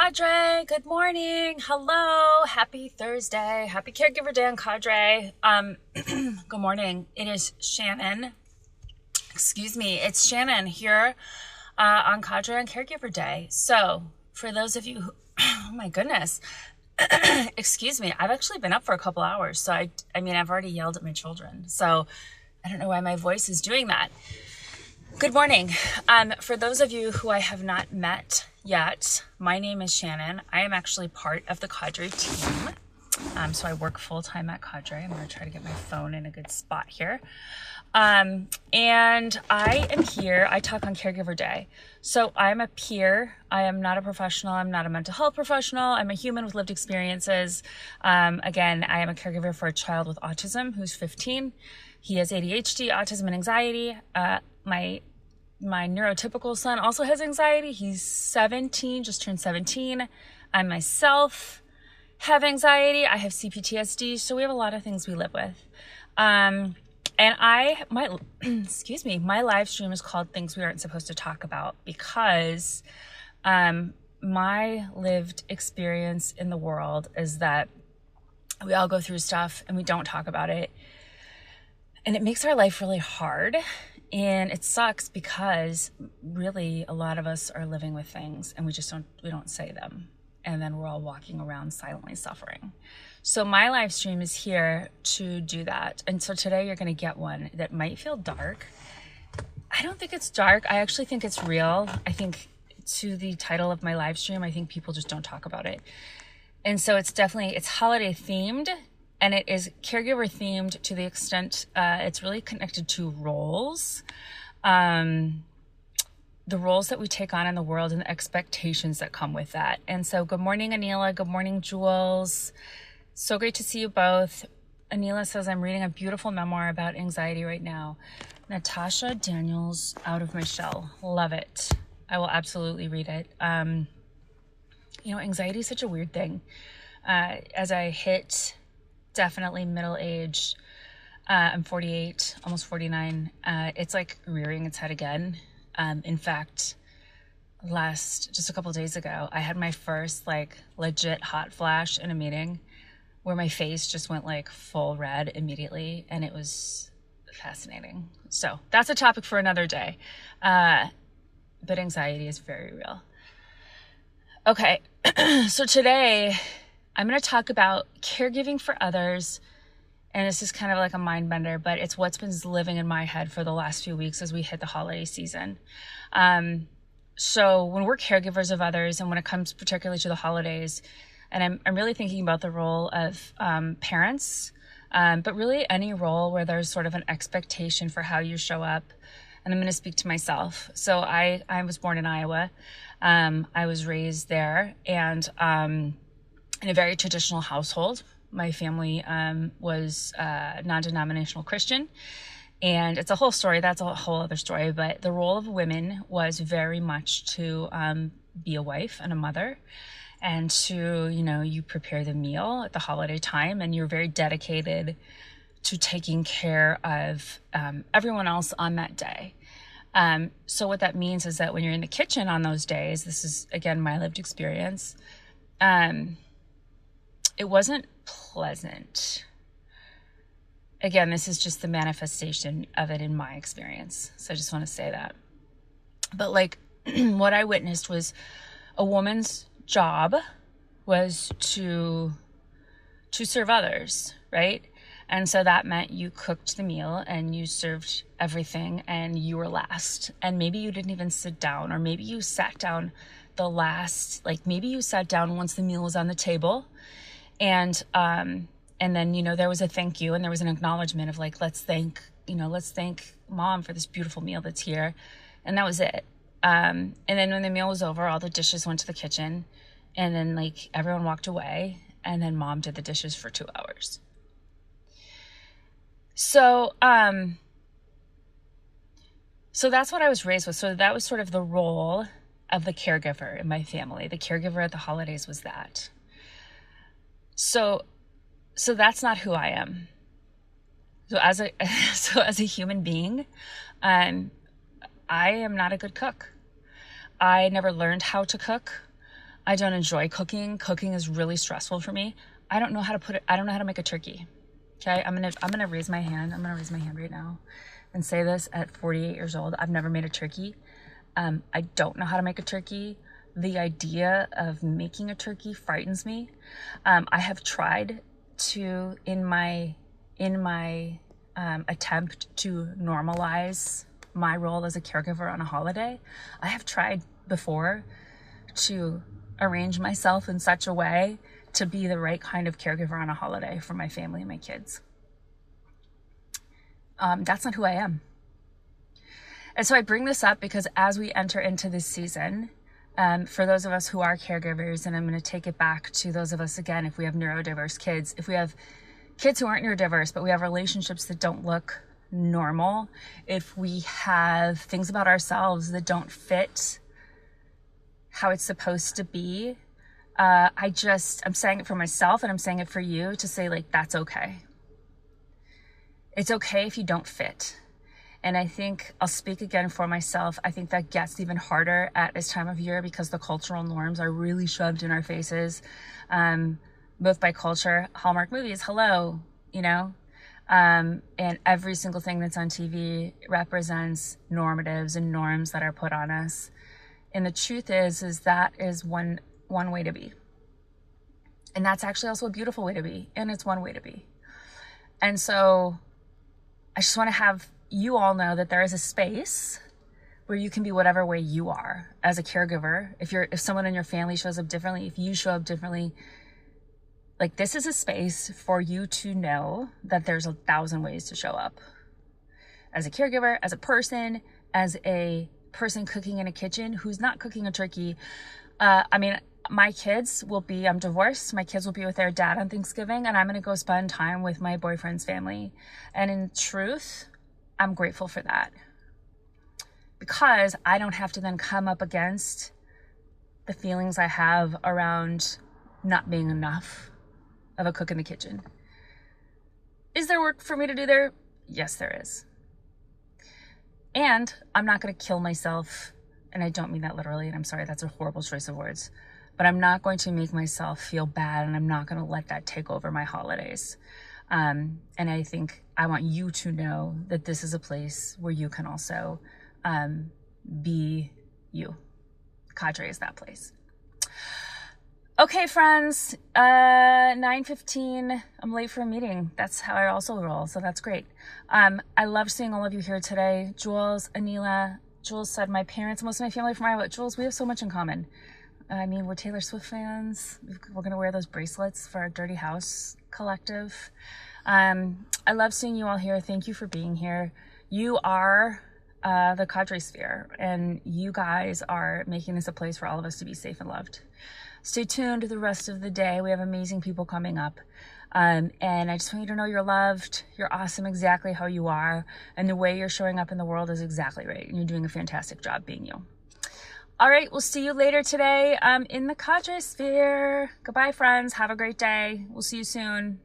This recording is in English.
Cadre, good morning. Hello. Happy Thursday. Happy Caregiver Day on Cadre. Good morning. It is Shannon. Excuse me. It's Shannon here on Cadre on Caregiver Day. So for those of you who, oh my goodness, excuse me. I've actually been up for a couple hours. So I mean, I've already yelled at my children. So I don't know why my voice is doing that. Good morning. For those of you who I have not met yet, my name is Shannon. I am actually part of the Cadre team. So I work full-time at Cadre. I'm going to try to get my phone in a good spot here. And I am here. I talk on Caregiver Day. So I'm a peer. I am not a professional. I'm not a mental health professional. I'm a human with lived experiences. Again, I am a caregiver for a child with autism who's 15. He has ADHD, autism, and anxiety. My neurotypical son also has anxiety. He's 17, just turned 17. I myself have anxiety. I have CPTSD. So we have a lot of things we live with. And excuse me, my live stream is called Things We Aren't Supposed to Talk About because my lived experience in the world is that we all go through stuff and we don't talk about it. And it makes our life really hard. And it sucks because really a lot of us are living with things and we don't say them. And then we're all walking around silently suffering. So my live stream is here to do that. And so today you're going to get one that might feel dark. I don't think it's dark. I actually think it's real. I think to the title of my live stream, I think people just don't talk about it. And so it's holiday themed. And it is caregiver themed to the extent it's really connected to roles, the roles that we take on in the world and the expectations that come with that. And so good morning, Anila. Good morning, Jules. So great to see you both. Anila says, I'm reading a beautiful memoir about anxiety right now. Natasha Daniels, Out of My Shell. Love it. I will absolutely read it. Anxiety is such a weird thing. As I hit definitely middle age, I'm 48, almost 49. It's like rearing its head again. In fact, just a couple of days ago, I had my first legit hot flash in a meeting where my face just went full red immediately. And it was fascinating. So that's a topic for another day. But anxiety is very real. Okay. So today I'm going to talk about caregiving for others, and this is kind of like a mind bender, but it's what's been living in my head for the last few weeks as we hit the holiday season. So when we're caregivers of others, and when it comes particularly to the holidays, and I'm really thinking about the role of parents, but really any role where there's sort of an expectation for how you show up. And I'm going to speak to myself. So I was born in Iowa. I was raised there, and in a very traditional household. My family was non-denominational Christian, and it's a whole story. That's a whole other story. But the role of women was very much to be a wife and a mother, and to, you prepare the meal at the holiday time, and you're very dedicated to taking care of everyone else on that day. So what that means is that when you're in the kitchen on those days, this is, again, my lived experience, it wasn't pleasant. Again, this is just the manifestation of it in my experience. So I just want to say that. But what I witnessed was a woman's job was to serve others, right? And so that meant you cooked the meal and you served everything and you were last. And maybe you didn't even sit down, or maybe you sat down maybe you sat down once the meal was on the table. And then, there was a thank you, and there was an acknowledgement of let's thank mom for this beautiful meal that's here. And that was it. And then when the meal was over, all the dishes went to the kitchen, and then everyone walked away, and then mom did the dishes for 2 hours. So that's what I was raised with. So that was sort of the role of the caregiver in my family. The caregiver at the holidays was that. So that's not who I am. So as a human being, I am not a good cook. I never learned how to cook. I don't enjoy cooking. Cooking is really stressful for me. I don't know how to make a turkey. Okay, I'm gonna raise my hand. I'm gonna raise my hand right now and say this at 48 years old. I've never made a turkey. I don't know how to make a turkey. The idea of making a turkey frightens me. I have tried to, in my attempt to normalize my role as a caregiver on a holiday, I have tried before to arrange myself in such a way to be the right kind of caregiver on a holiday for my family and my kids. That's not who I am. And so I bring this up because as we enter into this season, for those of us who are caregivers, and I'm going to take it back to those of us, again, if we have neurodiverse kids, if we have kids who aren't neurodiverse, but we have relationships that don't look normal, if we have things about ourselves that don't fit how it's supposed to be, I'm saying it for myself and I'm saying it for you to say, like, that's okay. It's okay if you don't fit. And I think I'll speak again for myself. I think that gets even harder at this time of year because the cultural norms are really shoved in our faces, both by culture, Hallmark movies, hello, you know, and every single thing that's on TV represents normatives and norms that are put on us. And the truth is that is one way to be. And that's actually also a beautiful way to be. And it's one way to be. And so I just want to have you all know that there is a space where you can be whatever way you are as a caregiver. If someone in your family shows up differently, if you show up differently, like, this is a space for you to know that there's 1,000 ways to show up as a caregiver, as a person cooking in a kitchen who's not cooking a turkey. My kids I'm divorced. My kids will be with their dad on Thanksgiving, and I'm going to go spend time with my boyfriend's family. And in truth, I'm grateful for that because I don't have to then come up against the feelings I have around not being enough of a cook in the kitchen. Is there work for me to do there? Yes, there is. And I'm not going to kill myself, and I don't mean that literally, and I'm sorry, that's a horrible choice of words, but I'm not going to make myself feel bad, and I'm not going to let that take over my holidays. And I think I want you to know that this is a place where you can also be you. Cadre is that place. Okay, friends, 9:15, I'm late for a meeting. That's how I also roll, so that's great. I love seeing all of you here today. Jules, Anila, Jules said my parents, most of my family from Iowa. Jules, we have so much in common. I mean, we're Taylor Swift fans. We're going to wear those bracelets for our Dirty House collective. I love seeing you all here. Thank you for being here. You are the Cadre Sphere, and you guys are making this a place for all of us to be safe and loved. Stay tuned the rest of the day. We have amazing people coming up. And I just want you to know you're loved. You're awesome exactly how you are. And the way you're showing up in the world is exactly right. And you're doing a fantastic job being you. All right, we'll see you later today in the Cadre Sphere. Goodbye, friends. Have a great day. We'll see you soon.